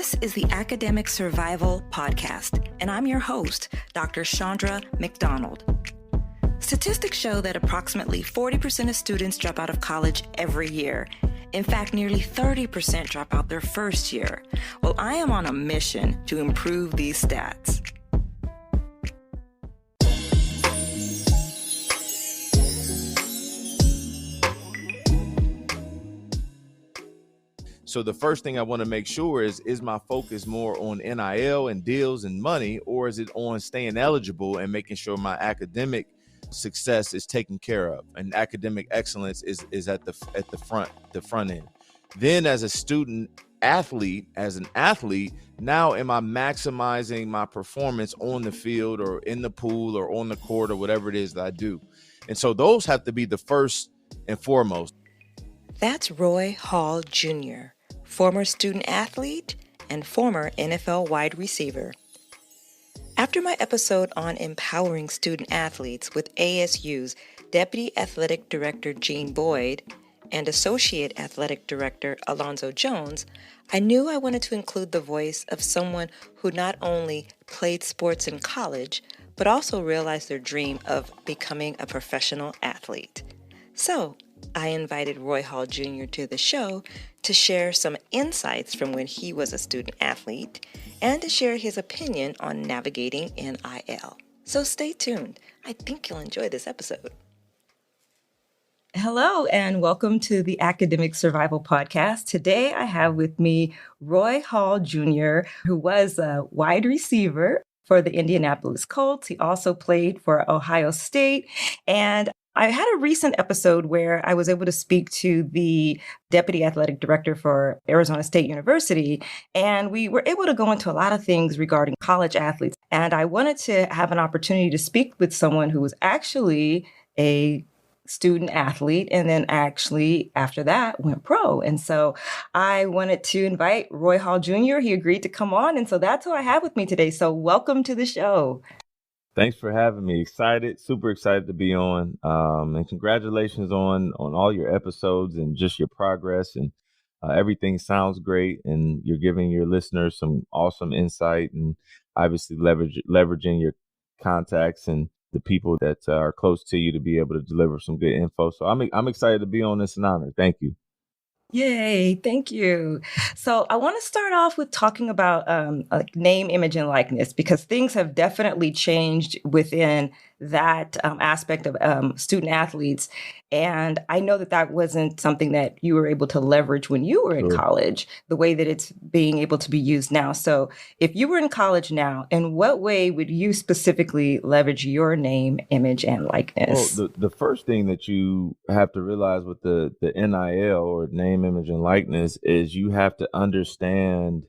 This is the Academic Survival Podcast, and I'm your host, Dr. Shandra McDonald. Statistics show that approximately 40% of students drop out of college every year. In fact, nearly 30% drop out their first year. Well, I am on a mission to improve these stats. So the first thing I want to make sure is my focus more on NIL and deals and money, or is it on staying eligible and making sure my academic success is taken care of and academic excellence is at the front end? Then as a student athlete, now am I maximizing my performance on the field or in the pool or on the court or whatever it is that I do? And so those have to be the first and foremost. That's Roy Hall Jr., former student athlete and former NFL wide receiver. After my episode on empowering student athletes with ASU's Deputy Athletic Director Jean Boyd and Associate Athletic Director Alonzo Jones, I knew I wanted to include the voice of someone who not only played sports in college, but also realized their dream of becoming a professional athlete. So, I invited Roy Hall Jr. to the show to share some insights from when he was a student athlete and to share his opinion on navigating NIL. So stay tuned. I think you'll enjoy this episode. Hello and welcome to the Academic Survival Podcast. Today I have with me Roy Hall Jr., who was a wide receiver for the Indianapolis Colts. He also played for Ohio State, and I had a recent episode where I was able to speak to the Deputy Athletic Director for Arizona State University, and we were able to go into a lot of things regarding college athletes. And I wanted to have an opportunity to speak with someone who was actually a student athlete and then actually after that went pro. And so I wanted to invite Roy Hall Jr. He agreed to come on. And so that's who I have with me today. So welcome to the show. Thanks for having me. Super excited to be on. And congratulations on all your episodes and just your progress. And everything sounds great. And you're giving your listeners some awesome insight and obviously leveraging your contacts and the people that are close to you to be able to deliver some good info. So I'm excited to be on this and honored. Thank you. Yay, thank you. So I want to start off with talking about name, image, and likeness, because things have definitely changed within that aspect of student athletes. And I know that wasn't something that you were able to leverage when you were in college, the way that it's being able to be used now. So if you were in college now, in what way would you specifically leverage your name, image, and likeness? Well, the first thing that you have to realize with the NIL or name, image, and likeness is you have to understand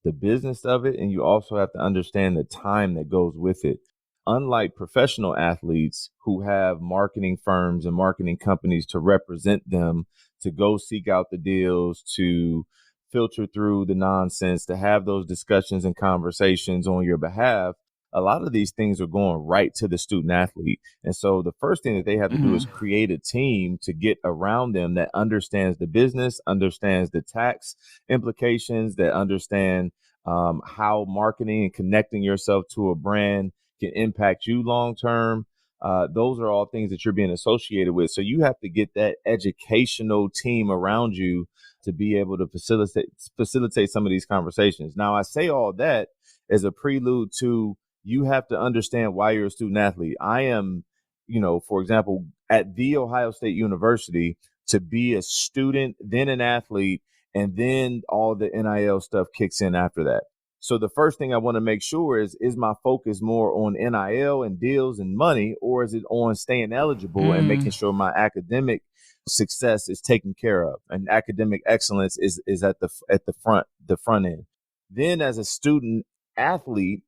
the business of it, and you also have to understand the time that goes with it. Unlike professional athletes who have marketing firms and marketing companies to represent them, to go seek out the deals, to filter through the nonsense, to have those discussions and conversations on your behalf, a lot of these things are going right to the student athlete. And so the first thing that they have to do is create a team to get around them that understands the business, understands the tax implications, that understand how marketing and connecting yourself to a brand can impact you long term. Those are all things that you're being associated with. So you have to get that educational team around you to be able to facilitate some of these conversations. Now, I say all that as a prelude to you have to understand why you're a student athlete. I am, for example, at The Ohio State University to be a student, then an athlete, and then all the NIL stuff kicks in after that. So the first thing I want to make sure is my focus more on NIL and deals and money, or is it on staying eligible and making sure my academic success is taken care of and academic excellence is at the front end? Then as a student athlete,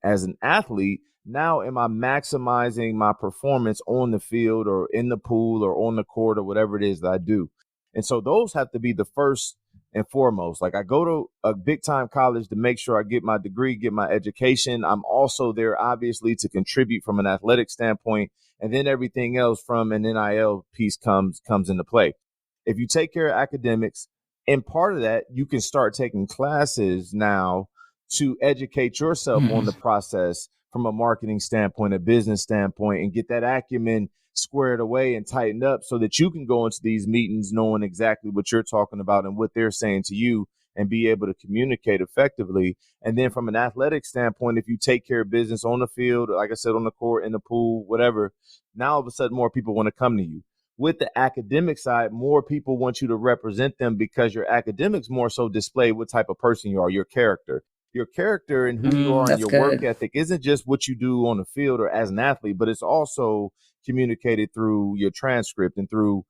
now am I maximizing my performance on the field or in the pool or on the court or whatever it is that I do? And so those have to be the first and foremost. Like, I go to a big time college to make sure I get my degree, get my education. I'm also there, obviously, to contribute from an athletic standpoint. And then everything else from an NIL piece comes into play. If you take care of academics, and part of that, you can start taking classes now to educate yourself on the process from a marketing standpoint, a business standpoint, and get that acumen squared away and tightened up so that you can go into these meetings knowing exactly what you're talking about and what they're saying to you and be able to communicate effectively. And then from an athletic standpoint, if you take care of business on the field, like I said, on the court, in the pool, whatever, now all of a sudden more people want to come to you. With the academic side, more people want you to represent them because your academics more so display what type of person you are, your character. Your character and who you are and That's your work good. ethic isn't just what you do on the field or as an athlete, but it's also communicated through your transcript and through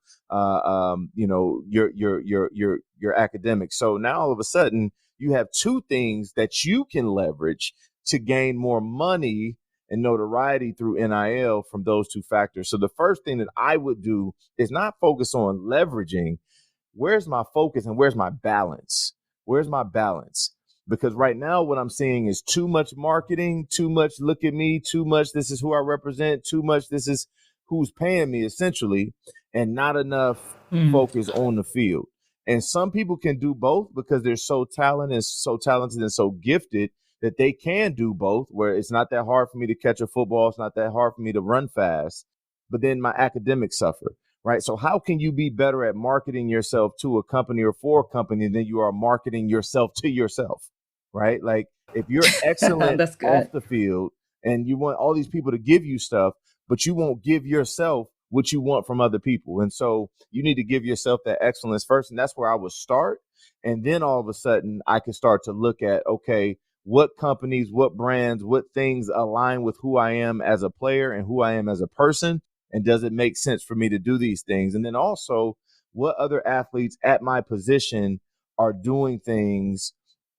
your academics. So now all of a sudden you have two things that you can leverage to gain more money and notoriety through NIL from those two factors. So the first thing that I would do is not focus on leveraging. Where's my focus and where's my balance? Where's my balance? Because right now what I'm seeing is too much marketing, too much look at me, too much this is who I represent, too much this is who's paying me essentially, and not enough focus on the field. And some people can do both because they're so talented and so gifted that they can do both, where it's not that hard for me to catch a football. It's not that hard for me to run fast, but then my academics suffer, right? So how can you be better at marketing yourself to a company or for a company than you are marketing yourself to yourself, right? Like if you're excellent That's off good. the field and you want all these people to give you stuff, but you won't give yourself what you want from other people. And so you need to give yourself that excellence first. And that's where I would start. And then all of a sudden I can start to look at, okay, what companies, what brands, what things align with who I am as a player and who I am as a person? And does it make sense for me to do these things? And then also, what other athletes at my position are doing things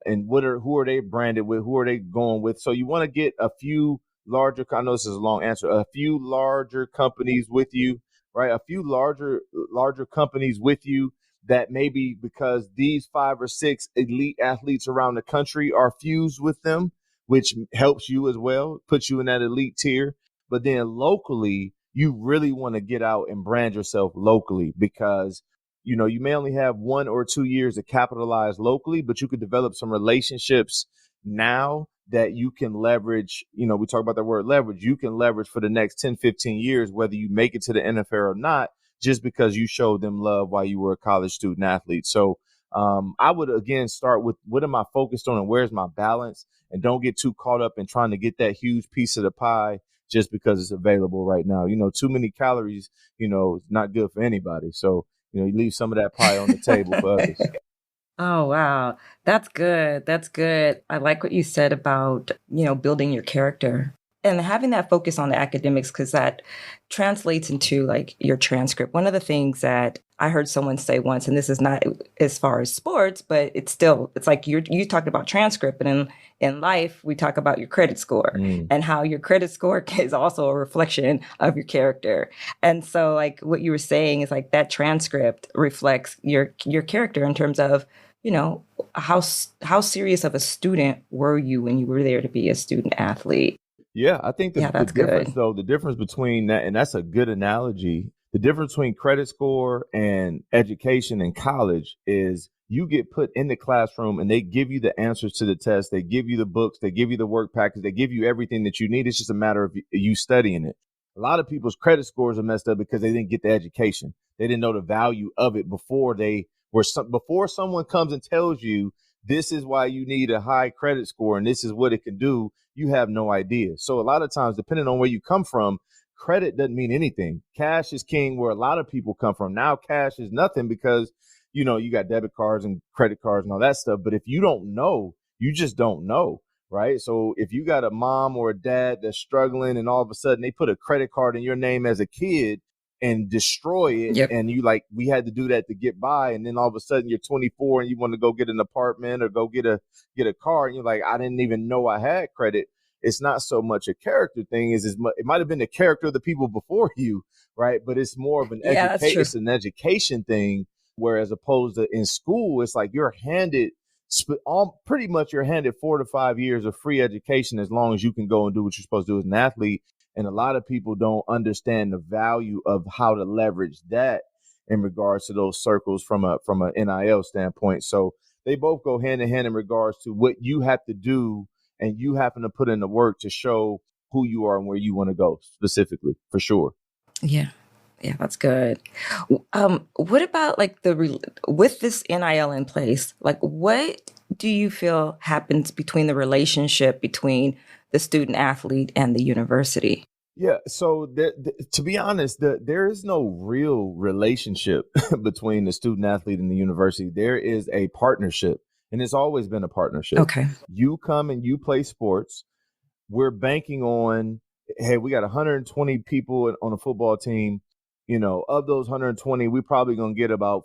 and who are they branded with? Who are they going with? So you want to get a few larger, I know this is a long answer, a few larger companies with you, right? A few larger companies with you that maybe because these 5 or 6 elite athletes around the country are fused with them, which helps you as well, puts you in that elite tier. But then locally, you really want to get out and brand yourself locally because, you may only have 1 or 2 years to capitalize locally, but you could develop some relationships now that you can leverage. We talk about that word leverage. You can leverage for the next 10, 15 years, whether you make it to the NFL or not, just because you showed them love while you were a college student athlete. So I would, again, start with what am I focused on and where's my balance? And don't get too caught up in trying to get that huge piece of the pie just because it's available right now. Too many calories, is not good for anybody. So, you leave some of that pie on the table for others. Oh, wow. That's good. That's good. I like what you said about, building your character and having that focus on the academics because that translates into like your transcript. One of the things that I heard someone say once, and this is not as far as sports, but it's like you talked about transcript, and in life we talk about your credit score and how your credit score is also a reflection of your character. And so like what you were saying is like that transcript reflects your character in terms of how serious of a student were you when you were there to be a student athlete? Yeah, I think the That's difference, good. though, the difference between that, and that's a good analogy, the difference between credit score and education in college is you get put in the classroom and they give you the answers to the test. They give you the books. They give you the work package. They give you everything that you need. It's just a matter of you studying it. A lot of people's credit scores are messed up because they didn't get the education. They didn't know the value of it before someone comes and tells you this is why you need a high credit score and this is what it can do. You have no idea. So a lot of times, depending on where you come from, credit doesn't mean anything. Cash is king where a lot of people come from. Now cash is nothing because, you got debit cards and credit cards and all that stuff. But if you don't know, you just don't know, right? So if you got a mom or a dad that's struggling and all of a sudden they put a credit card in your name as a kid and destroy it, Yep. and you like, we had to do that to get by, and then all of a sudden you're 24 and you want to go get an apartment or go get a car, and you're like, I didn't even know I had credit. It's not so much a character thing it might have been the character of the people before you, right? But it's more of Yeah, that's true. it's an education thing, whereas opposed to in school, it's like you're handed pretty much you're handed 4 to 5 years of free education as long as you can go and do what you're supposed to do as an athlete. And a lot of people don't understand the value of how to leverage that in regards to those circles from a NIL standpoint. So they both go hand in hand in regards to what you have to do and you having to put in the work to show who you are and where you want to go specifically, for sure. Yeah. Yeah, that's good. What about like with this NIL in place, like what do you feel happens between the relationship between the student athlete and the university? Yeah, so to be honest, there is no real relationship between the student athlete and the university. There is a partnership, and it's always been a partnership. Okay. You come and you play sports. We're banking on, hey, we got 120 people on a football team. Of those 120, we're probably going to get about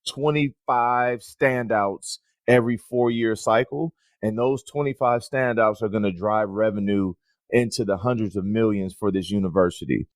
25 standouts every 4-year cycle. And those 25 standouts are going to drive revenue into the hundreds of millions for this university,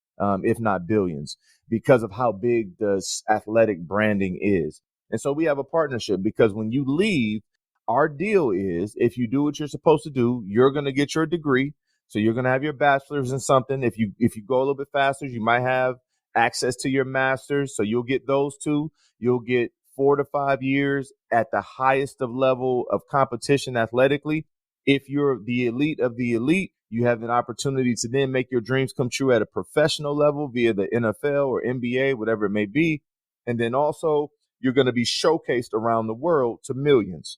if not billions, because of how big the athletic branding is. And so we have a partnership because when you leave, our deal is if you do what you're supposed to do, you're going to get your degree. So you're going to have your bachelor's in something. If you go a little bit faster, you might have access to your master's. So you'll get those two. You'll get 4 to 5 years at the highest of level of competition athletically. If you're the elite of the elite, you have an opportunity to then make your dreams come true at a professional level via the NFL or NBA, whatever it may be. And then also you're going to be showcased around the world to millions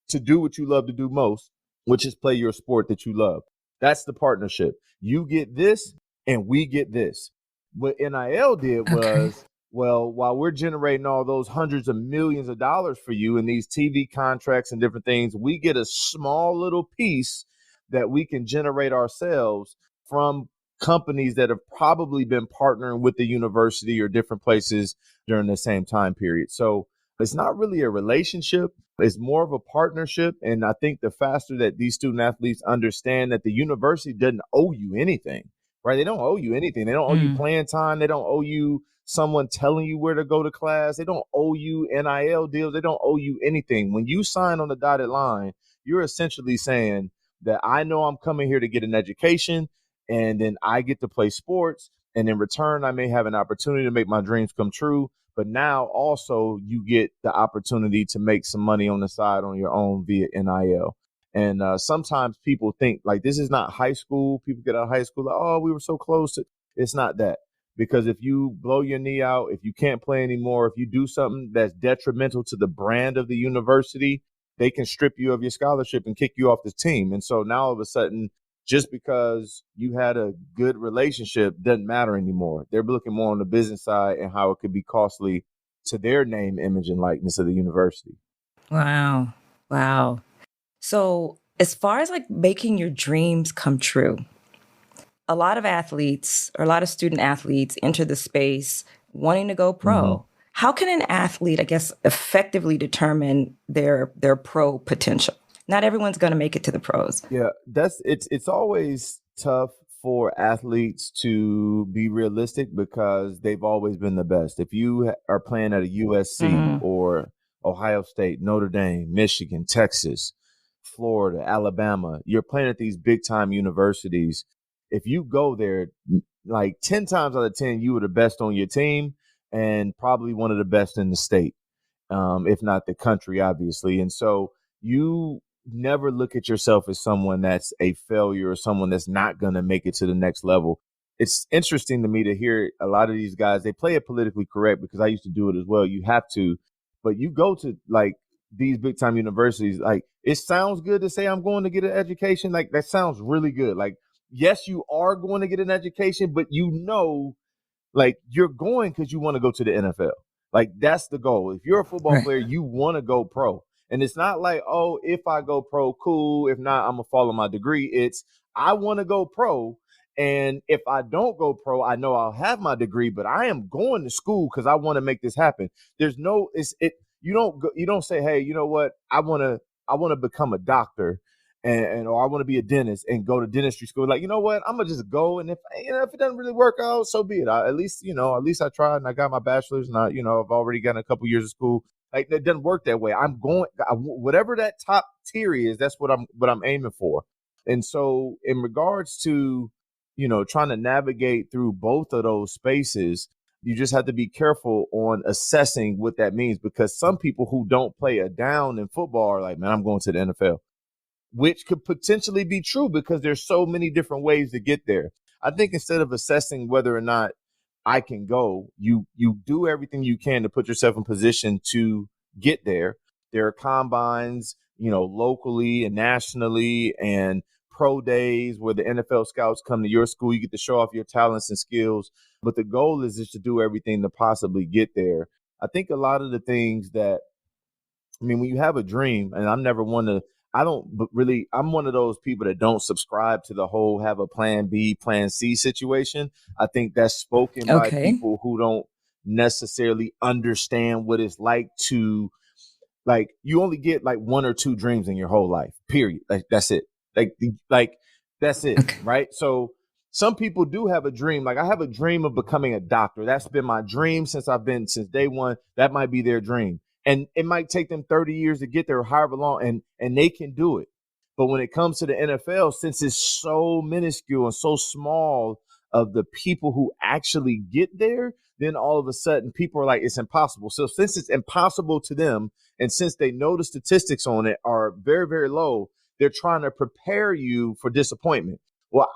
to do what you love to do most, which is play your sport that you love. That's the partnership. You get this and we get this. What NIL did was, well, while we're generating all those hundreds of millions of dollars for you in these TV contracts and different things, we get a small little piece that we can generate ourselves from companies that have probably been partnering with the university or different places during the same time period. So it's not really a relationship. It's more of a partnership. And I think the faster that these student athletes understand that the university doesn't owe you anything, right? They don't owe you anything. They don't owe you playing time. They don't owe you someone telling you where to go to class. They don't owe you NIL deals. They don't owe you anything. When you sign on the dotted line, you're essentially saying that I know I'm coming here to get an education and then I get to play sports. And in return, I may have an opportunity to make my dreams come true. But now also you get the opportunity to make some money on the side on your own via NIL. And sometimes people think like this is not high school. People get out of high school like, oh, we were so close to. It's not that. Because if you blow your knee out, if you can't play anymore, if you do something that's detrimental to the brand of the university, they can strip you of your scholarship and kick you off the team. And so now all of a sudden, just because you had a good relationship doesn't matter anymore. They're looking more on the business side and how it could be costly to their name, image, and likeness of the university. Wow. Wow. So as far as like making your dreams come true, a lot of athletes or a lot of student athletes enter the space wanting to go pro. Mm-hmm. How can an athlete, I guess, effectively determine their pro potential? Not everyone's going to make it to the pros. Yeah, it's always tough for athletes to be realistic because they've always been the best. If you are playing at a USC or Ohio State, Notre Dame, Michigan, Texas, Florida, Alabama, you're playing at these big time universities. If you go there, like 10 times out of 10, you were the best on your team and probably one of the best in the state, if not the country, obviously. And so you never look at yourself as someone that's a failure or someone that's not going to make it to the next level. It's interesting to me to hear a lot of these guys, they play it politically correct because I used to do it as well. You have to, but you go to like these big time universities, like it sounds good to say I'm going to get an education. Like that sounds really good. Like, yes, you are going to get an education, but like you're going because you want to go to the NFL. Like that's the goal. If you're a football player, you want to go pro. And it's not like, oh, if I go pro, cool. If not, I'm going to follow my degree. It's I want to go pro. And if I don't go pro, I know I'll have my degree, but I am going to school because I want to make this happen. There's no you don't say, hey, you know what? I want to become a doctor and or I want to be a dentist and go to dentistry school. Like, you know what? I'm gonna just go, and if it doesn't really work out, so be it. At least I tried and I got my bachelor's, and I've already gotten a couple years of school. Like it doesn't work that way. I'm going whatever that top tier is. That's what I'm aiming for. And so, in regards to trying to navigate through both of those spaces, You just have to be careful on assessing what that means, because some people who don't play a down in football are like, man, I'm going to the NFL, which could potentially be true because there's so many different ways to get there. I think instead of assessing whether or not I can go, you do everything you can to put yourself in position to get there. There are combines, locally and nationally, and pro days where the NFL scouts come to your school. You get to show off your talents and skills. But the goal is just to do everything to possibly get there. I think a lot of the things that, when you have a dream, and I'm never one to, I don't but really, I'm one of those people that don't subscribe to the whole have a plan B, plan C situation. I think that's spoken by Okay. people who don't necessarily understand what it's like to, like, you only get like one or two dreams in your whole life, period. Like, that's it. Like that's it. Okay. Right. So some people do have a dream. Like, I have a dream of becoming a doctor. That's been my dream since day one. That might be their dream. And it might take them 30 years to get there, or however long, and they can do it. But when it comes to the NFL, since it's so minuscule and so small of the people who actually get there, then all of a sudden people are like, it's impossible. So since it's impossible to them, and since they know the statistics on it are very, very low, they're trying to prepare you for disappointment. Well,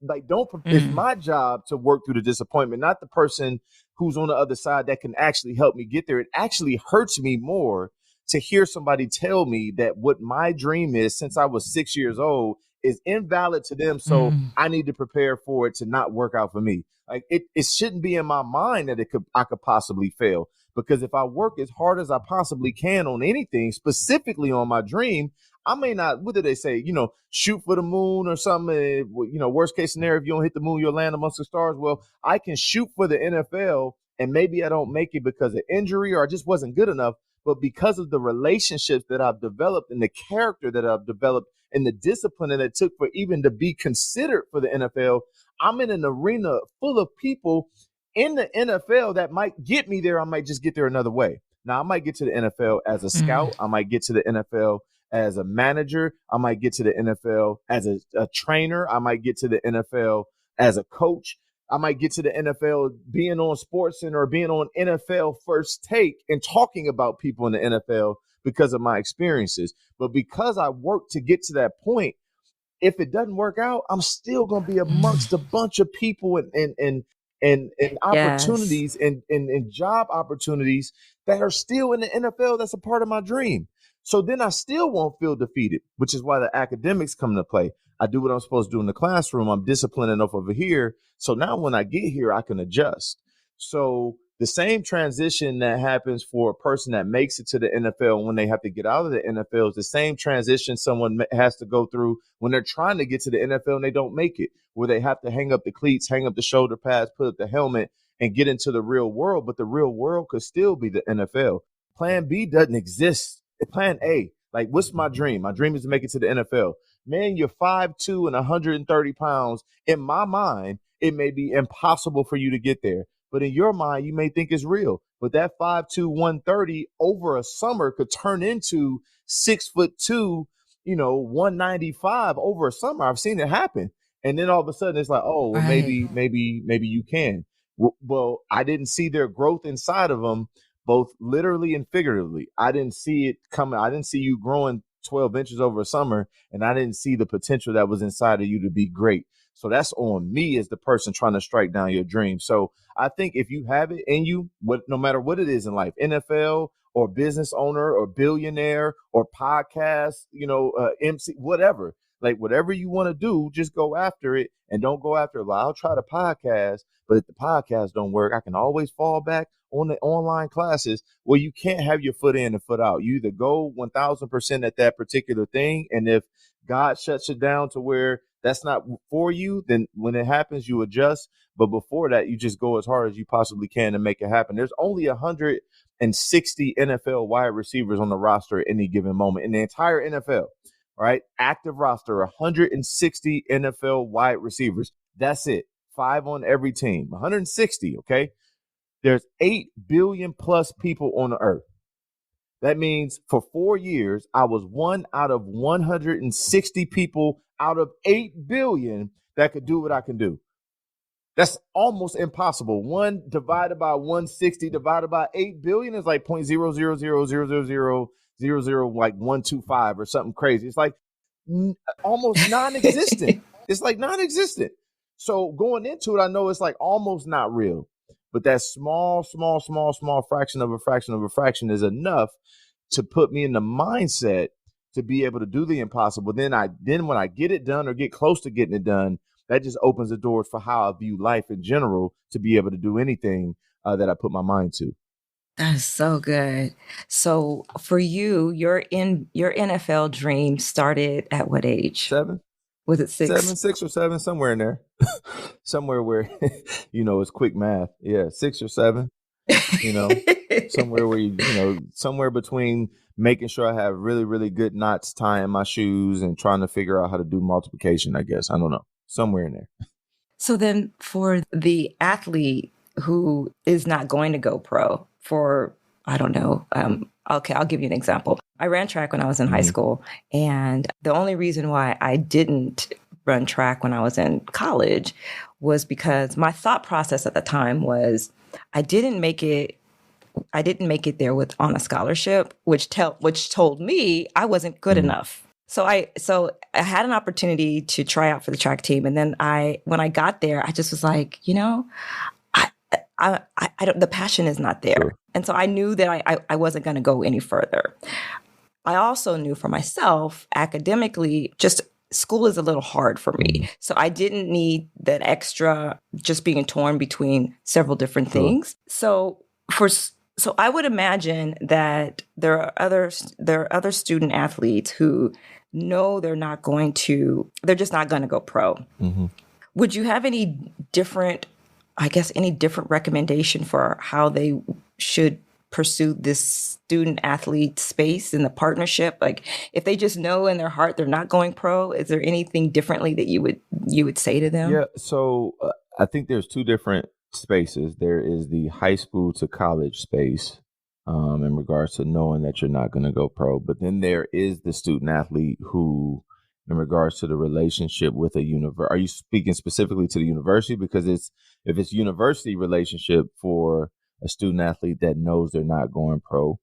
it's Mm. my job to work through the disappointment, not the person who's on the other side that can actually help me get there. It actually hurts me more to hear somebody tell me that what my dream is since I was 6 years old is invalid to them. So Mm. I need to prepare for it to not work out for me. Like, it shouldn't be in my mind that I could possibly fail, because if I work as hard as I possibly can on anything, specifically on my dream, I may not, what do they say, shoot for the moon or something. Worst case scenario, if you don't hit the moon, you'll land amongst the stars. Well, I can shoot for the NFL, and maybe I don't make it because of injury or I just wasn't good enough. But because of the relationships that I've developed and the character that I've developed and the discipline that it took for even to be considered for the NFL, I'm in an arena full of people in the NFL that might get me there. I might just get there another way. Now, I might get to the NFL as a Mm. scout. I might get to the NFL as a manager. I might get to the NFL as a trainer. I might get to the NFL as a coach. I might get to the NFL being on SportsCenter or being on NFL First Take and talking about people in the NFL because of my experiences. But because I worked to get to that point, if it doesn't work out, I'm still going to be Mm. amongst a bunch of people and Yes. opportunities and job opportunities that are still in the NFL. That's a part of my dream. So then I still won't feel defeated, which is why the academics come into play. I do what I'm supposed to do in the classroom. I'm disciplined enough over here. So now when I get here, I can adjust. So the same transition that happens for a person that makes it to the NFL when they have to get out of the NFL is the same transition someone has to go through when they're trying to get to the NFL and they don't make it, where they have to hang up the cleats, hang up the shoulder pads, put up the helmet, and get into the real world. But the real world could still be the NFL. Plan B doesn't exist. Plan A, like, what's my dream? My dream is to make it to the NFL. Man, you're 5'2" and 130 pounds. In my mind, it may be impossible for you to get there. But in your mind, you may think it's real. But that 5'2", 130 over a summer could turn into 6'2", 195 over a summer. I've seen it happen. And then all of a sudden it's like, oh, well, Right. maybe you can. Well, I didn't see their growth inside of them, both literally and figuratively. I didn't see it coming. I didn't see you growing 12 inches over a summer, and I didn't see the potential that was inside of you to be great. So that's on me as the person trying to strike down your dream. So I think if you have it in you, no matter what it is in life, NFL or business owner or billionaire or podcast, MC, whatever, like whatever you want to do, just go after it and don't go after it. Well, I'll try the podcast, but if the podcast don't work, I can always fall back on the online classes. Well, you can't have your foot in and foot out. You either go 1000% at that particular thing. And if God shuts it down to where that's not for you, then when it happens, you adjust. But before that, you just go as hard as you possibly can to make it happen. There's only 160 NFL wide receivers on the roster at any given moment in the entire NFL, right? Active roster, 160 NFL wide receivers. That's it. 5 on every team, 160. Okay. There's 8 billion plus people on the earth. That means for 4 years, I was one out of 160 people out of 8 billion that could do what I can do. That's almost impossible. 1 divided by 160 divided by 8 billion is like 0.000000000 like 125 or something crazy. It's like almost non-existent. It's like non-existent. So going into it, I know it's like almost not real. But that small fraction of a fraction of a fraction is enough to put me in the mindset to be able to do the impossible. Then when I get it done or get close to getting it done, that just opens the doors for how I view life in general to be able to do anything that I put my mind to. That's so good. So for you, your NFL dream started at what age? 7, Was it 6? 6 or 7, somewhere in there, somewhere where, it's quick math. Yeah. 6 or 7, somewhere where, somewhere between making sure I have really, really good knots tying my shoes and trying to figure out how to do multiplication, I guess. I don't know. Somewhere in there. So then for the athlete who is not going to go pro for, I don't know, okay, I'll give you an example. I ran track when I was in high school, and the only reason why I didn't run track when I was in college was because my thought process at the time was I didn't make it there on a scholarship, which told me I wasn't good enough. So I had an opportunity to try out for the track team, and then when I got there, I just was like, I don't. The passion is not there, Sure. and so I knew that I wasn't going to go any further. I also knew for myself, academically, just school is a little hard for me, so I didn't need that extra just being torn between several different things. So I would imagine that there are other student athletes who know they're just not going to go pro. Would you have any different recommendation for how they should pursue this student athlete space in the partnership? Like if they just know in their heart they're not going pro, is there anything differently that you would say to them? Yeah. So I think there's 2 different spaces. There is the high school to college space in regards to knowing that you're not going to go pro. But then there is the student athlete who, in regards to the relationship with a university, are you speaking specifically to the university? Because if it's university relationship for a student athlete that knows they're not going pro,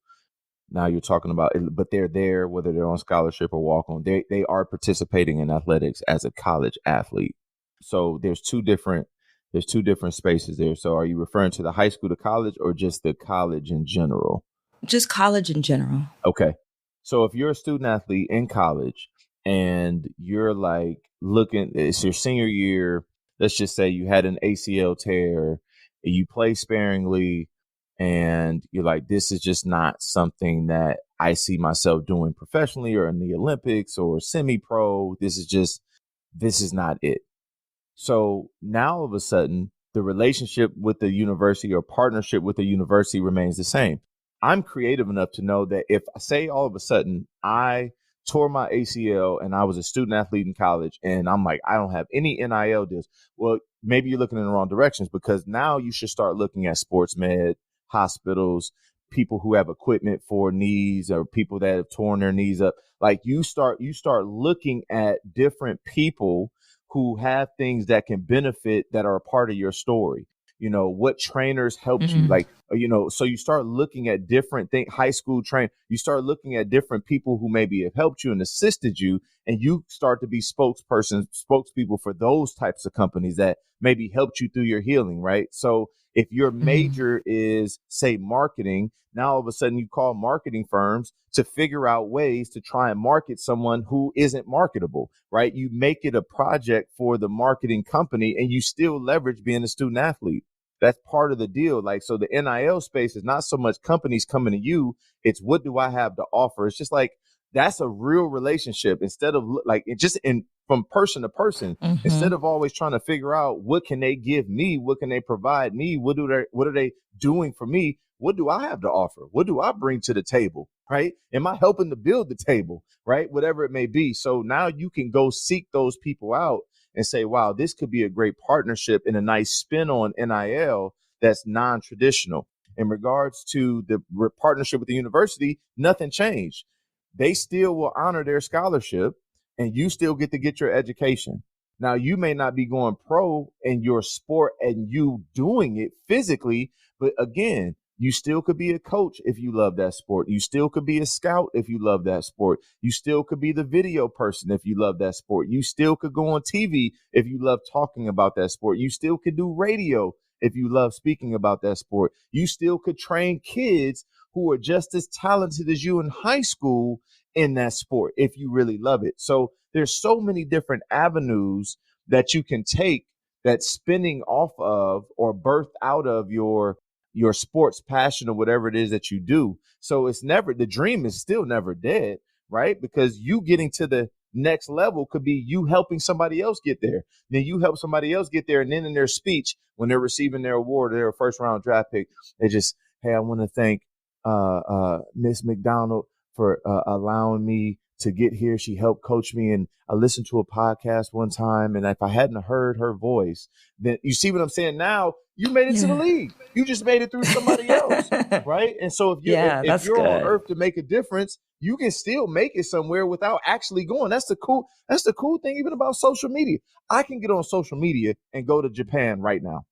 now you're talking about, but they're there, whether they're on scholarship or walk on, they are participating in athletics as a college athlete. So there's two different spaces there. So are you referring to the high school to college or just the college in general? Just college in general. Okay. So if you're a student athlete in college and you're like it's your senior year, let's just say you had an ACL tear, you play sparingly, and you're like, this is just not something that I see myself doing professionally or in the Olympics or semi-pro. This is not it. So now all of a sudden, the relationship with the university or partnership with the university remains the same. I'm creative enough to know that if I say all of a sudden I tore my ACL and I was a student athlete in college and I'm like, I don't have any NIL deals. Well, maybe you're looking in the wrong directions, because now you should start looking at sports med, hospitals, people who have equipment for knees or people that have torn their knees up. Like you start looking at different people who have things that can benefit that are a part of your story. What trainers helped you, like, so you start looking at different things, high school you start looking at different people who maybe have helped you and assisted you, and you start to be spokespeople for those types of companies that maybe helped you through your healing, right? So if your major is, say, marketing, now all of a sudden you call marketing firms to figure out ways to try and market someone who isn't marketable, right? You make it a project for the marketing company and you still leverage being a student athlete. That's part of the deal. Like, so the NIL space is not so much companies coming to you. It's what do I have to offer? It's just like, that's a real relationship instead of like it just from person to person, instead of always trying to figure out what can they give me? What can they provide me? What are they doing for me? What do I have to offer? What do I bring to the table? Right? Am I helping to build the table? Right? Whatever it may be. So now you can go seek those people out and say, wow, this could be a great partnership and a nice spin on NIL that's non-traditional. In regards to the partnership with the university, nothing changed. They still will honor their scholarship and you still get to get your education. Now, you may not be going pro in your sport and you doing it physically, but again, you still could be a coach if you love that sport. You still could be a scout if you love that sport. You still could be the video person if you love that sport. You still could go on TV if you love talking about that sport. You still could do radio if you love speaking about that sport. You still could train kids who are just as talented as you in high school in that sport if you really love it. So there's so many different avenues that you can take that's spinning off of or birthed out of your sports passion or whatever it is that you do. So it's never, the dream is still never dead, right? Because you getting to the next level could be you helping somebody else get there. Then you help somebody else get there. And then in their speech, when they're receiving their award, they're a first round draft pick, they just, hey, I want to thank Miss McDonald for allowing me to get here. She helped coach me, and I listened to a podcast one time, and if I hadn't heard her voice, then you see what I'm saying? Now you made it to the league. You just made it through somebody else, right? And so if you're on earth to make a difference, you can still make it somewhere without actually going. That's the cool thing even about social media. I can get on social media and go to Japan right now.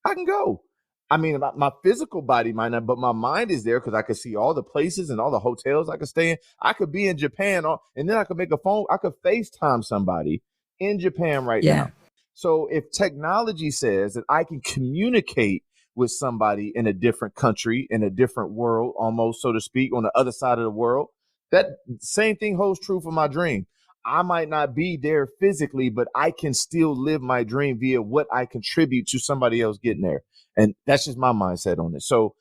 I can go. I mean, my physical body might not, but my mind is there because I could see all the places and all the hotels I could stay in. I could be in Japan, and then I could make a phone. I could FaceTime somebody in Japan right now. So if technology says that I can communicate with somebody in a different country, in a different world, almost, so to speak, on the other side of the world, that same thing holds true for my dream. I might not be there physically, but I can still live my dream via what I contribute to somebody else getting there. And that's just my mindset on it. So,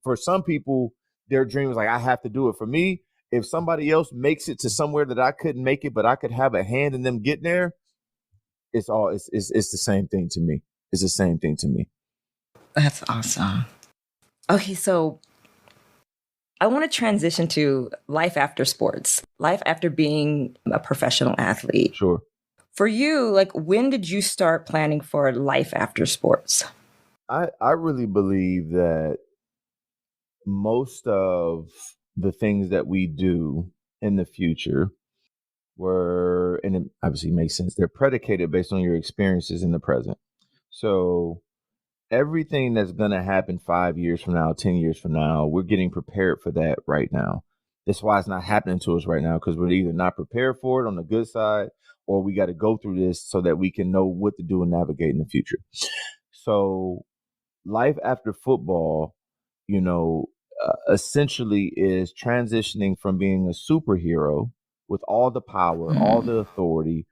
for some people, their dream is like, I have to do it. For me, if somebody else makes it to somewhere that I couldn't make it, but I could have a hand in them getting there, it's the same thing to me. It's the same thing to me. That's awesome. Okay, so I want to transition to life after sports, life after being a professional athlete. Sure. For you, like, when did you start planning for life after sports? I really believe that most of the things that we do in the future and it obviously makes sense, they're predicated based on your experiences in the present. So everything that's going to happen 5 years from now, 10 years from now, we're getting prepared for that right now. That's why it's not happening to us right now, because we're either not prepared for it on the good side, or we got to go through this so that we can know what to do and navigate in the future. So life after football, essentially is transitioning from being a superhero with all the power, all the authority,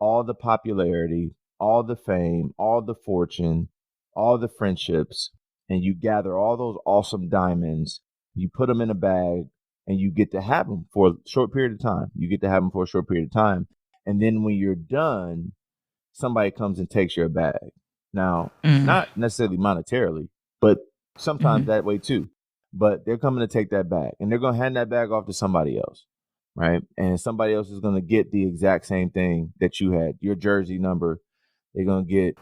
all the popularity, all the fame, all the fortune, all the friendships, and you gather all those awesome diamonds, you put them in a bag, and you get to have them for a short period of time. And then when you're done, somebody comes and takes your bag. Now, not necessarily monetarily, but sometimes that way too. But they're coming to take that bag, and they're going to hand that bag off to somebody else, right? And somebody else is going to get the exact same thing that you had, your jersey number. They're going to get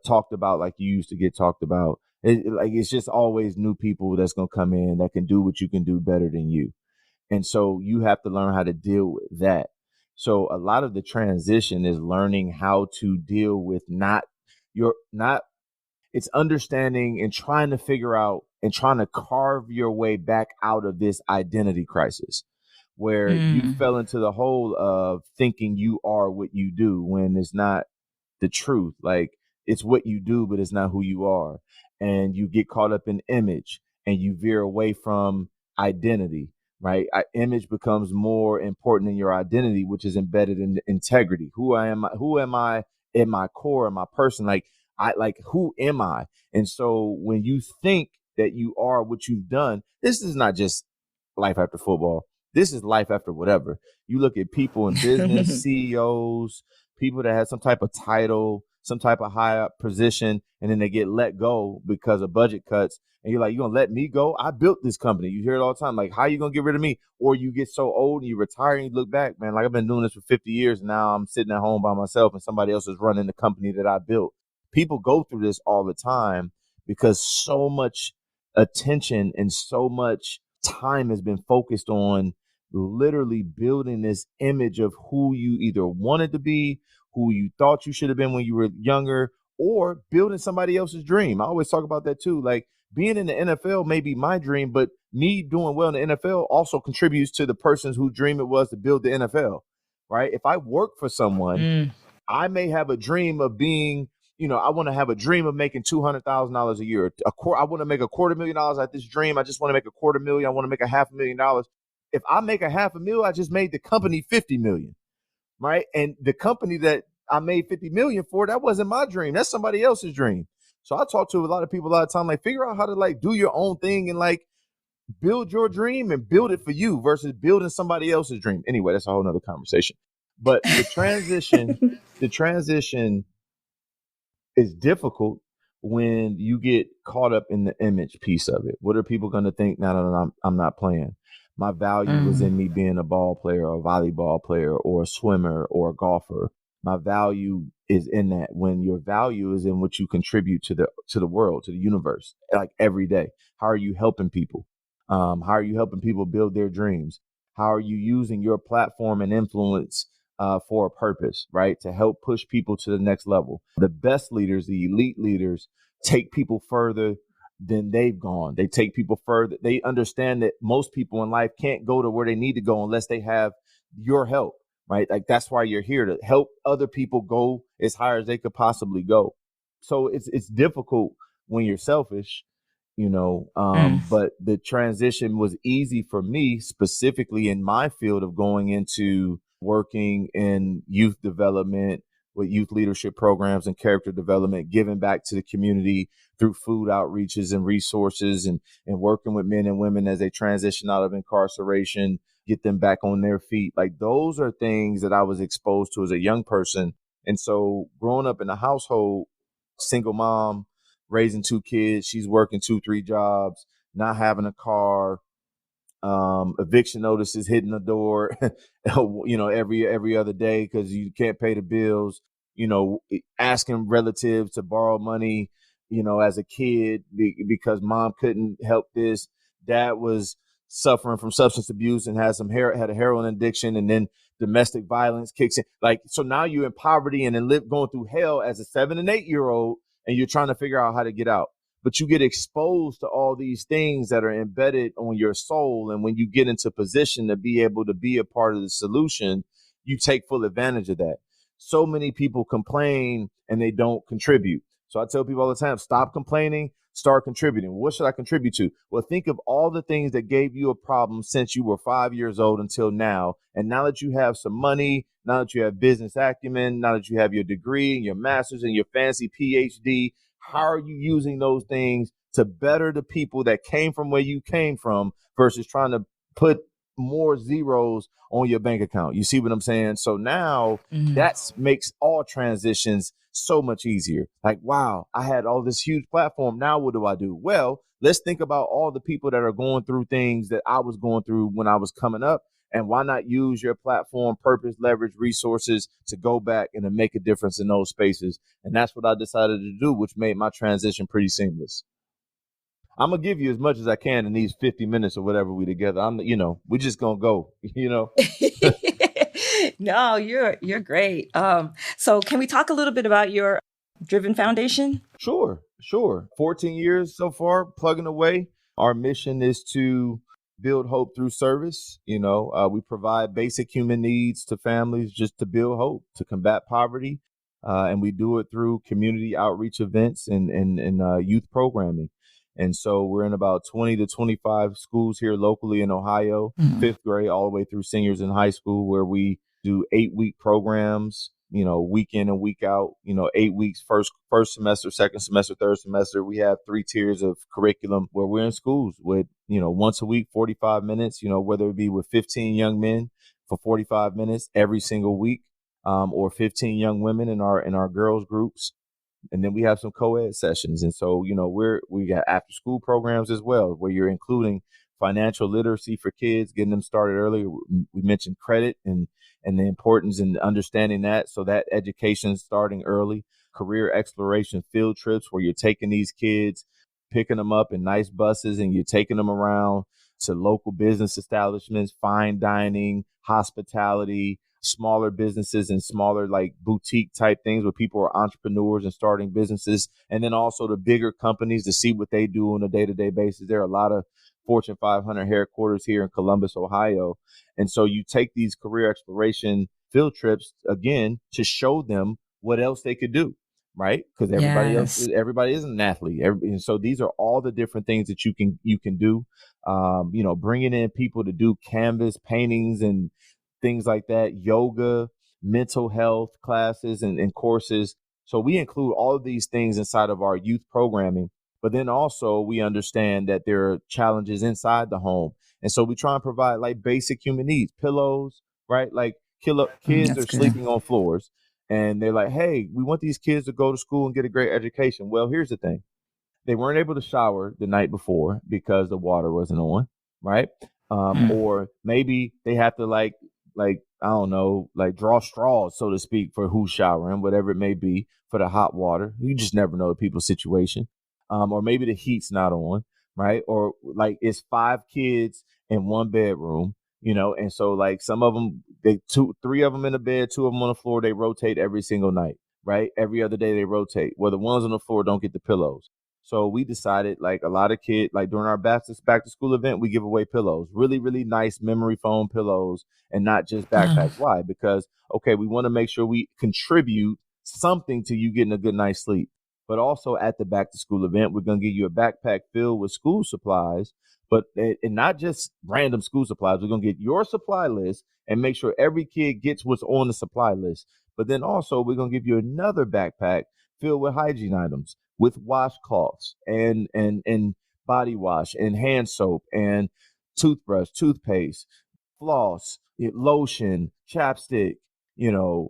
talked about like you used to get talked about. It's just always new people that's going to come in that can do what you can do better than you. And so you have to learn how to deal with that. So a lot of the transition is learning how to deal with it's understanding and trying to figure out and trying to carve your way back out of this identity crisis where you fell into the hole of thinking you are what you do when it's not the truth. Like, it's what you do, but it's not who you are. And you get caught up in image and you veer away from identity, right? Image becomes more important than your identity, which is embedded in integrity. Who am I in my core, in my person? Who am I? And so when you think that you are what you've done, this is not just life after football. This is life after whatever. You look at people in business, CEOs, people that have some type of title, some type of high up position, and then they get let go because of budget cuts. And you're like, you gonna let me go? I built this company. You hear it all the time. Like, how you gonna get rid of me? Or you get so old and you retire and you look back, man, like, I've been doing this for 50 years. And now I'm sitting at home by myself and somebody else is running the company that I built. People go through this all the time because so much attention and so much time has been focused on literally building this image of who you either wanted to be, who you thought you should have been when you were younger, or building somebody else's dream. I always talk about that too. Like, being in the NFL may be my dream, but me doing well in the NFL also contributes to the person's whose dream it was to build the NFL, right? If I work for someone, I may have a dream of being, I want to have a dream of making $200,000 a year. I want to make $250,000 at this dream. I just want to make $250,000. I want to make $500,000. If I make $500,000, I just made the company $50 million, right? And the company that I made $50 million for, that wasn't my dream. That's somebody else's dream. So I talk to a lot of people a lot of time, like, figure out how to like do your own thing and like build your dream and build it for you versus building somebody else's dream. Anyway, that's a whole nother conversation. But the transition is difficult when you get caught up in the image piece of it. What are people going to think now that I'm not playing? My value was in me being a ball player or a volleyball player or a swimmer or a golfer. My value is in that. When your value is in what you contribute to the world, to the universe, like every day. How are you helping people? How are you helping people build their dreams? How are you using your platform and influence for a purpose, right? To help push people to the next level. The best leaders, the elite leaders, take people further than they've gone. They take people further. They understand that most people in life can't go to where they need to go unless they have your help, right? Like, that's why you're here, to help other people go as high as they could possibly go. So it's difficult when you're selfish, but the transition was easy for me, specifically in my field of going into working in youth development with youth leadership programs and character development, giving back to the community through food outreaches and resources, and working with men and women as they transition out of incarceration, get them back on their feet. Like, those are things that I was exposed to as a young person. And so growing up in a household, single mom, raising 2 kids, she's working 2-3 jobs, not having a car, eviction notices hitting the door, every other day because you can't pay the bills, asking relatives to borrow money, as a kid because mom couldn't help this. Dad was suffering from substance abuse and had a heroin addiction, and then domestic violence kicks in. Like, so now you're in poverty and then going through hell as a 7 and 8 year old, and you're trying to figure out how to get out. But you get exposed to all these things that are embedded on your soul. And when you get into position to be able to be a part of the solution, you take full advantage of that. So many people complain and they don't contribute. So I tell people all the time, stop complaining, start contributing. What should I contribute to? Well, think of all the things that gave you a problem since you were 5 years old until now. And now that you have some money, now that you have business acumen, now that you have your degree and your master's and your fancy PhD, how are you using those things to better the people that came from where you came from versus trying to put more zeros on your bank account? You see what I'm saying? So now that makes all transitions so much easier. Like, wow, I had all this huge platform. Now what do I do? Well, let's think about all the people that are going through things that I was going through when I was coming up. And why not use your platform, purpose, leverage, resources to go back and to make a difference in those spaces? And that's what I decided to do, which made my transition pretty seamless. I'm going to give you as much as I can in these 50 minutes or whatever we together. We're just going to go, No, you're great. So can we talk a little bit about your Driven Foundation? Sure. 14 years so far, plugging away. Our mission is to build hope through service. We provide basic human needs to families just to build hope, to combat poverty. And we do it through community outreach events and youth programming. And so we're in about 20 to 25 schools here locally in Ohio, 5th grade all the way through seniors in high school, where we do 8-week programs, week in and week out, 8 weeks, first semester, second semester, third semester. We have 3 tiers of curriculum where we're in schools with, once a week, 45 minutes, whether it be with 15 young men for 45 minutes every single week, or 15 young women in our girls groups. And then we have some co-ed sessions. And so, we got after school programs as well, where you're including financial literacy for kids, getting them started early. We mentioned credit and the importance in understanding that. So that education starting early, career exploration field trips where you're taking these kids, picking them up in nice buses and you're taking them around to local business establishments, fine dining, hospitality, smaller businesses and smaller like boutique type things where people are entrepreneurs and starting businesses. And then also the bigger companies to see what they do on a day-to-day basis. There are a lot of Fortune 500 headquarters here in Columbus, Ohio. And so you take these career exploration field trips again to show them what else they could do, right? Because Yes. everybody isn't an athlete. And so these are all the different things that you can do. Bringing in people to do canvas paintings and things like that, yoga, mental health classes and courses. So we include all of these things inside of our youth programming. But then also we understand that there are challenges inside the home. And so we try and provide like basic human needs, pillows, right? Like kids That's are good. sleeping on floors and they're like, hey, we want these kids to go to school and get a great education. Well, here's the thing. They weren't able to shower the night before because the water wasn't on, right? Mm. Or maybe they have to like I don't know, like draw straws, so to speak, for who's showering, whatever it may be, for the hot water. You just never know the people's situation. Or maybe the heat's not on, right? Or like it's 5 kids in one bedroom, and so like some of them, three of them in the bed, 2 of them on the floor. They rotate every single night, right? Every other day they rotate. Well, the ones on the floor don't get the pillows. So we decided, like a lot of kids, like during our back to school event, we give away pillows, really, really nice memory foam pillows, and not just backpacks. Why? Because, okay, we want to make sure we contribute something to you getting a good night's sleep. But also at the back to school event, we're going to give you a backpack filled with school supplies, but and not just random school supplies. We're going to get your supply list and make sure every kid gets what's on the supply list. But then also we're going to give you another backpack filled with hygiene items, with washcloths and body wash and hand soap and toothbrush, toothpaste, floss, lotion, chapstick,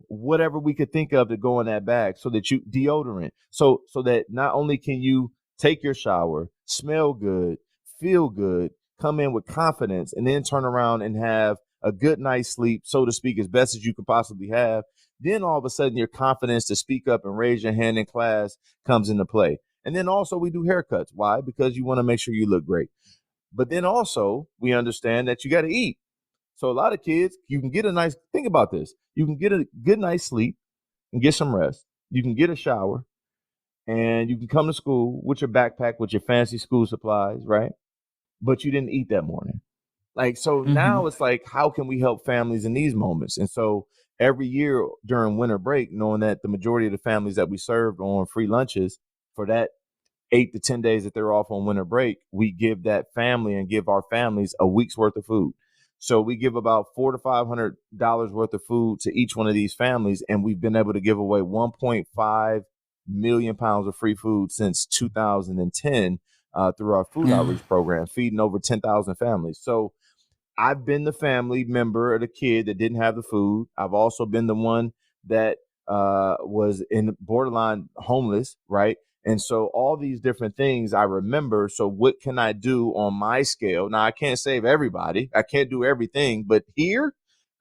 whatever we could think of to go in that bag, so that you deodorant, so that not only can you take your shower, smell good, feel good, come in with confidence, and then turn around and have a good night's sleep, so to speak, as best as you could possibly have. Then all of a sudden your confidence to speak up and raise your hand in class comes into play. And then also we do haircuts. Why? Because you want to make sure you look great. But then also we understand that you got to eat. So a lot of kids, you can get think about this. You can get a good night's sleep and get some rest. You can get a shower and you can come to school with your backpack, with your fancy school supplies, right? But you didn't eat that morning. Like, so Mm-hmm. now it's like, how can we help families in these moments? And so every year during winter break, knowing that the majority of the families that we served on free lunches for that 8 to 10 days that they're off on winter break, we give that family and give our families a week's worth of food. So we give about $400 to $500 worth of food to each one of these families, and we've been able to give away 1.5 million pounds of free food since 2010 through our food Yeah. outreach program, feeding over 10,000 families. So I've been the family member of the kid that didn't have the food. I've also been the one that was in borderline homeless, right? And so all these different things I remember. So what can I do on my scale? Now I can't save everybody. I can't do everything, but here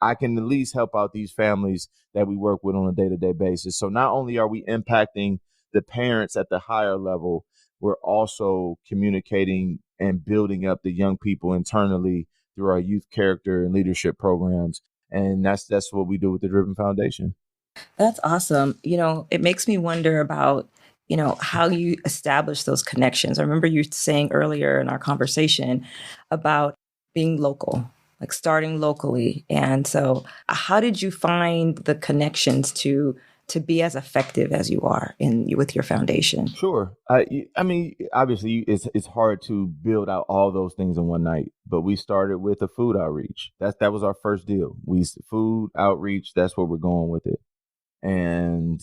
I can at least help out these families that we work with on a day-to-day basis. So not only are we impacting the parents at the higher level, we're also communicating and building up the young people internally through our youth character and leadership programs. And that's what we do with the Driven Foundation. That's awesome. It makes me wonder about, how you establish those connections. I remember you saying earlier in our conversation about being local, like starting locally. And so how did you find the connections to be as effective as you are with your foundation? Sure. I mean, obviously, it's hard to build out all those things in one night. But we started with a food outreach. That was our first deal. Food outreach. That's where we're going with it. And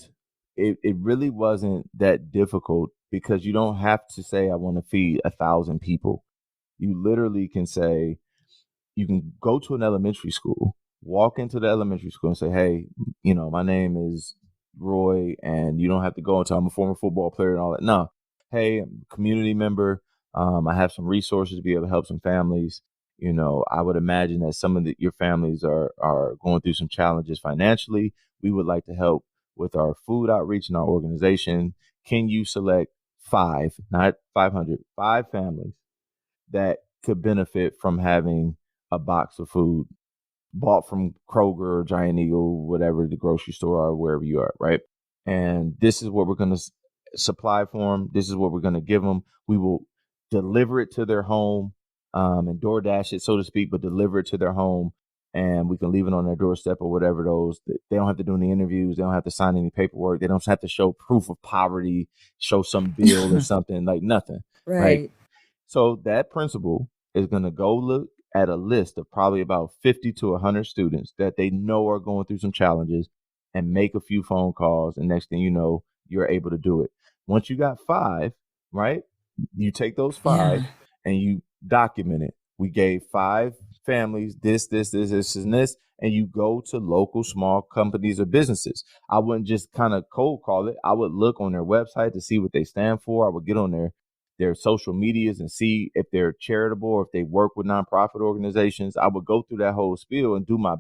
it really wasn't that difficult, because you don't have to say, I want to feed 1,000 people. You literally can say, you can go to an elementary school, walk into the elementary school and say, hey, my name is Roy, and you don't have to go into, I'm a former football player and all that. No. Hey, I'm a community member. I have some resources to be able to help some families. I would imagine that some of your families are going through some challenges financially. We would like to help with our food outreach in our organization. Can you select 5, not 500, 5 families that could benefit from having a box of food bought from Kroger or Giant Eagle, whatever the grocery store or wherever you are, right? And this is what we're going to supply for them. This is what we're going to give them. We will deliver it to their home and DoorDash it, so to speak, but deliver it to their home. And we can leave it on their doorstep or whatever those. They don't have to do any interviews. They don't have to sign any paperwork. They don't have to show proof of poverty, show some bill or something, like nothing. Right. So that principal is going to go look at a list of probably about 50 to 100 students that they know are going through some challenges and make a few phone calls. And next thing you know, you're able to do it. Once you got 5, right? You take those 5 and you document it. We gave 5 families this, and this, and you go to local small companies or businesses. I wouldn't just kind of cold call it. I would look on their website to see what they stand for. I would get on their social medias and see if they're charitable or if they work with nonprofit organizations. I would go through that whole spiel and do my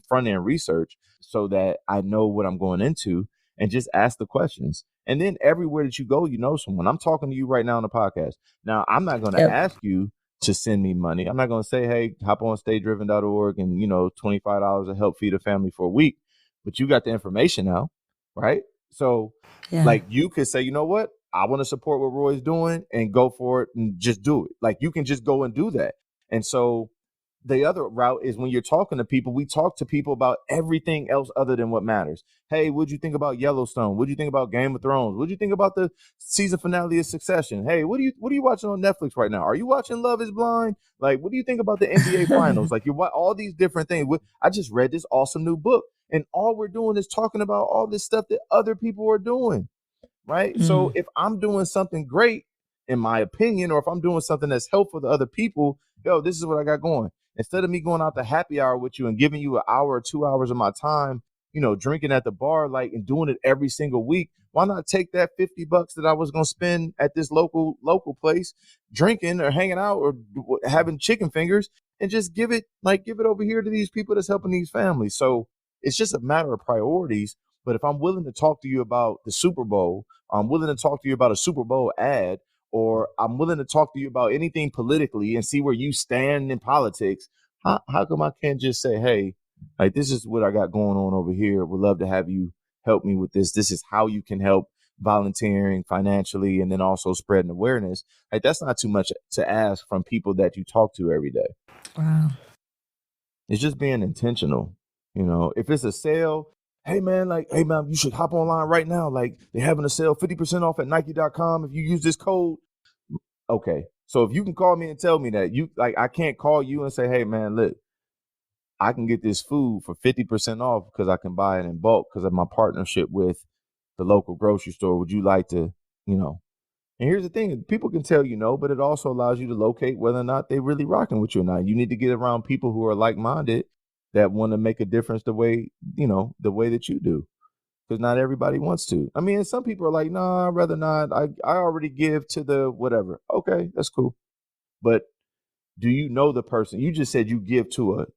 front end research so that I know what I'm going into and just ask the questions. And then everywhere that you go, you know someone. I'm talking to you right now on the podcast. Now, I'm not going to ask you to send me money. I'm not going to say, hey, hop on staydriven.org and, $25 to help feed a family for a week. But you got the information now, right? So like you could say, you know what? I want to support what Roy's doing and go for it and just do it. Like you can just go and do that. And so the other route is when you're talking to people, we talk to people about everything else other than what matters. Hey, what'd you think about Yellowstone? What'd you think about Game of Thrones? What'd you think about the season finale of Succession? Hey, what are you watching on Netflix right now? Are you watching Love is Blind? Like, what do you think about the NBA finals? Like, you watch all these different things. I just read this awesome new book, and all we're doing is talking about all this stuff that other people are doing. Right. So if I'm doing something great, in my opinion, or if I'm doing something that's helpful to other people, this is what I got going. Instead of me going out to happy hour with you and giving you an hour or 2 hours of my time, drinking at the bar, like, and doing it every single week, why not take that $50 that I was going to spend at this local place drinking or hanging out or having chicken fingers and just give it over here to these people that's helping these families. So it's just a matter of priorities. But if I'm willing to talk to you about the Super Bowl, I'm willing to talk to you about a Super Bowl ad, or I'm willing to talk to you about anything politically and see where you stand in politics, how come I can't just say, hey, like, this is what I got going on over here. Would love to have you help me with this. This is how you can help, volunteering financially, and then also spreading awareness. Like, that's not too much to ask from people that you talk to every day. Wow. It's just being intentional. If it's a sale, hey man, you should hop online right now. Like, they're having a sale 50% off at Nike.com if you use this code. Okay. So if you can call me and tell me that, I can't call you and say, hey man, look, I can get this food for 50% off because I can buy it in bulk because of my partnership with the local grocery store. Would you like to, And here's the thing, people can tell but it also allows you to locate whether or not they really rocking with you or not. You need to get around people who are like-minded that want to make a difference the way that you do. Because not everybody wants to. I mean, some people are like, nah, I'd rather not. I already give to the whatever. Okay, that's cool. But do you know the person? You just said you give to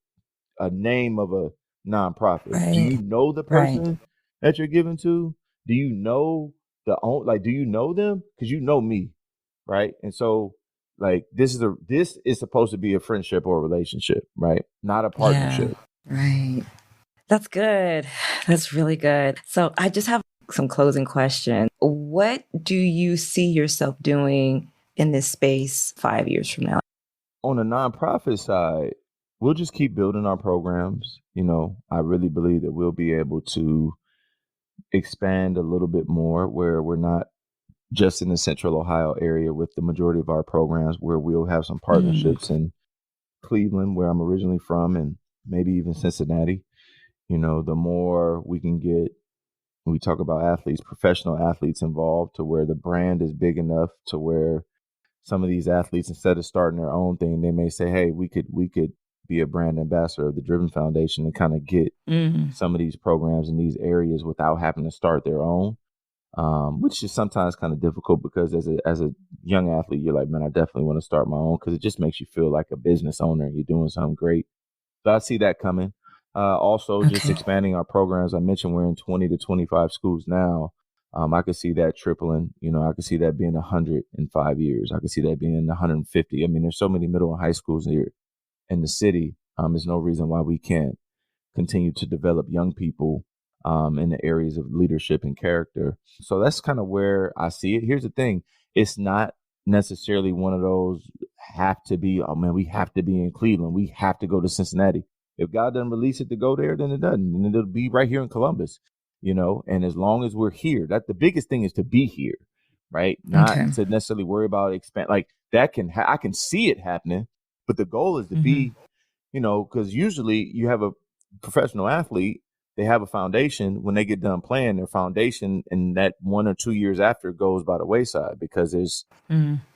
a name of a nonprofit. Right. Do you know the person that you're giving to? Do you know do you know them? Because you know me, right? And so, like, this is supposed to be a friendship or a relationship, right? Not a partnership. Yeah, right. That's good. That's really good. So I just have some closing questions. What do you see yourself doing in this space 5 years from now? On the nonprofit side, we'll just keep building our programs. I really believe that we'll be able to expand a little bit more where we're not just in the Central Ohio area with the majority of our programs, where we'll have some partnerships in Cleveland, where I'm originally from, and maybe even Cincinnati. The more we can get, when we talk about athletes, professional athletes involved, to where the brand is big enough to where some of these athletes, instead of starting their own thing, they may say, hey, we could be a brand ambassador of the Driven Foundation and kind of get some of these programs in these areas without having to start their own, which is sometimes kind of difficult because as a young athlete, you're like, man, I definitely want to start my own, because it just makes you feel like a business owner and you're doing something great. So I see that coming. Also, just expanding our programs. I mentioned we're in 20 to 25 schools now. I could see that tripling. I could see that being 100 in 5 years. I could see that being 150. I mean, there's so many middle and high schools here in the city. There's no reason why we can't continue to develop young people in the areas of leadership and character. So that's kind of where I see it. Here's the thing. It's not necessarily one of those have to be, oh man, we have to be in Cleveland. We have to go to Cincinnati. If God doesn't release it to go there, then it doesn't. And it'll be right here in Columbus, and as long as we're here, that the biggest thing is to be here, right? Not to necessarily worry about expand like that I can see it happening, but the goal is to be, because usually you have a professional athlete, they have a foundation. When they get done playing, their foundation in that 1 or 2 years after goes by the wayside because there's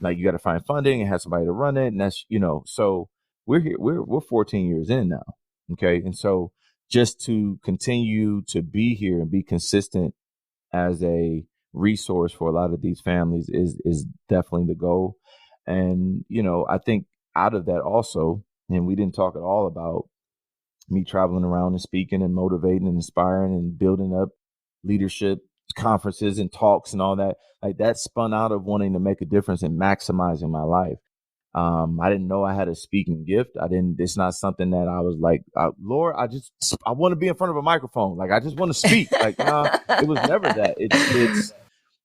like you got to find funding and have somebody to run it, and that's so we're here. We're 14 years in now, okay, and so just to continue to be here and be consistent as a resource for a lot of these families is definitely the goal, and I think out of that also, and we didn't talk at all about me traveling around and speaking and motivating and inspiring and building up leadership conferences and talks and all that. Like that spun out of wanting to make a difference and maximizing my life. I didn't know I had a speaking gift. It's not something that I was like, Lord, I want to be in front of a microphone. Like, I just want to speak. Like, it was never that. It's,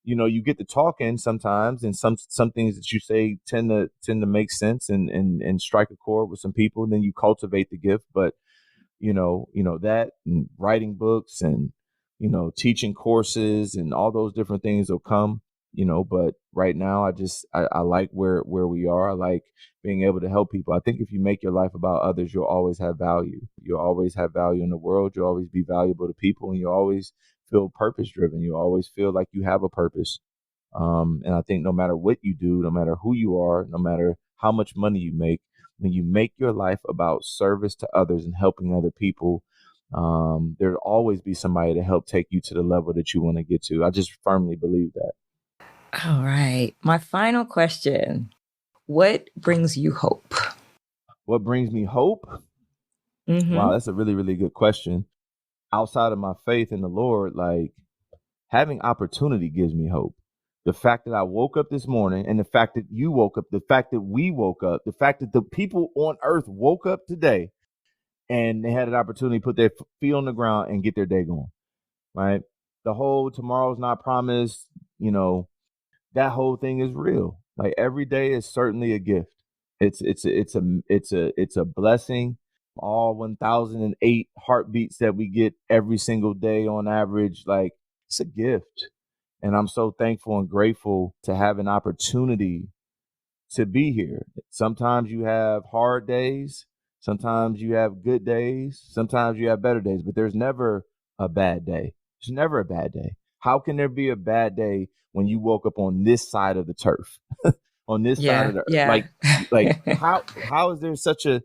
you get to talking sometimes, and some things that you say tend to make sense and strike a chord with some people. And then you cultivate the gift. But that and writing books and, teaching courses and all those different things will come, but right now I like where we are. I like being able to help people. I think if you make your life about others, you'll always have value. You'll always have value in the world. You'll always be valuable to people, and you always feel purpose driven. You always feel like you have a purpose. And I think no matter what you do, no matter who you are, no matter how much money you make, when you make your life about service to others and helping other people, there'll always be somebody to help take you to the level that you want to get to. I just firmly believe that. All right. My final question. What brings you hope? What brings me hope? Wow, that's a really, really good question. Outside of my faith in the Lord, like having opportunity gives me hope. The fact that I woke up this morning, and the fact that you woke up, the fact that we woke up, the fact that the people on earth woke up today and they had an opportunity to put their feet on the ground and get their day going, right? The whole tomorrow's not promised, that whole thing is real. Like every day is certainly a gift. It's a blessing. All 1,008 heartbeats that we get every single day on average, like it's a gift. And I'm so thankful and grateful to have an opportunity to be here. Sometimes you have hard days. Sometimes you have good days. Sometimes you have better days, but there's never a bad day. There's never a bad day. How can there be a bad day when you woke up on this side of the turf, on this side of the earth? Like how is there such a,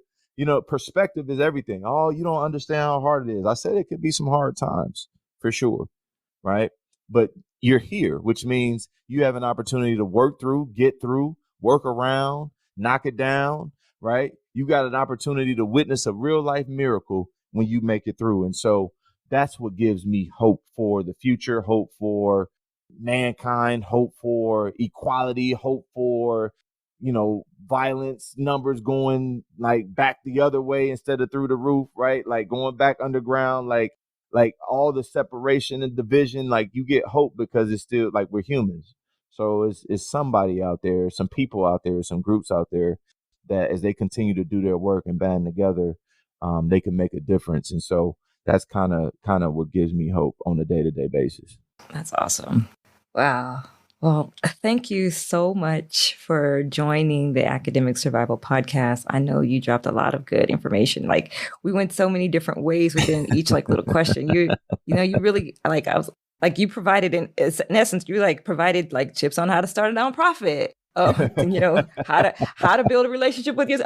perspective is everything. Oh, you don't understand how hard it is. I said it could be some hard times for sure. Right. But you're here, which means you have an opportunity to work through, get through, work around, knock it down, right? You got an opportunity to witness a real life miracle when you make it through. And so that's what gives me hope for the future, hope for mankind, hope for equality, hope for, violence numbers going like back the other way instead of through the roof, right? Like going back underground, like all the separation and division, like you get hope because it's still like we're humans. So it's somebody out there, some people out there, some groups out there that as they continue to do their work and band together, they can make a difference. And so that's kind of what gives me hope on a day-to-day basis. That's awesome. Wow. Well, thank you so much for joining the Academic Survival Podcast. I know you dropped a lot of good information. Like we went so many different ways within each like little question. You really like you provided in essence, you like provided like tips on how to start a nonprofit. How to build a relationship with your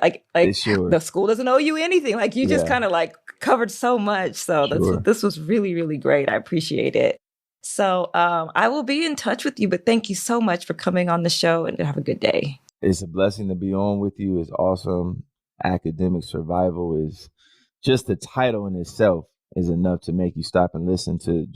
Sure. The school doesn't owe you anything. Like you just kind of like covered so much. So this was really, really great. I appreciate it. So I will be in touch with you, but thank you so much for coming on the show, and have a good day. It's a blessing to be on with you. It's awesome. Academic Survival is just the title in itself is enough to make you stop and listen to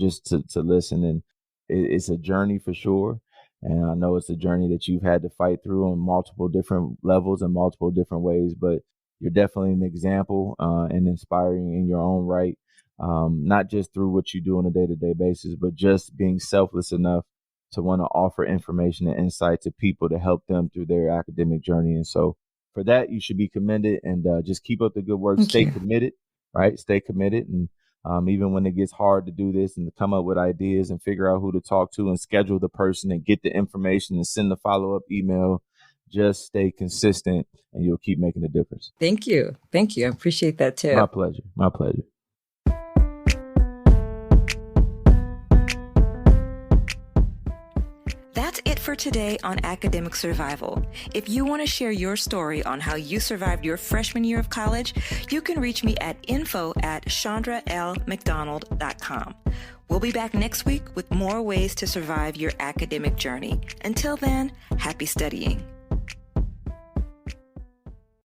listen. it's a journey for sure. And I know it's a journey that you've had to fight through on multiple different levels and multiple different ways, but you're definitely an example and inspiring in your own right. Not just through what you do on a day-to-day basis, but just being selfless enough to want to offer information and insight to people to help them through their academic journey. And so for that, you should be commended, and just keep up the good work. Stay committed, right? Stay committed. And even when it gets hard to do this and to come up with ideas and figure out who to talk to and schedule the person and get the information and send the follow-up email, just stay consistent and you'll keep making a difference. Thank you. Thank you. I appreciate that too. My pleasure. My pleasure. That's it for today on academic survival. If you want to share your story on how you survived your freshman year of college, you can reach me at info@shandramcdonald.com. We'll be back next week with more ways to survive your academic journey. Until then, happy studying.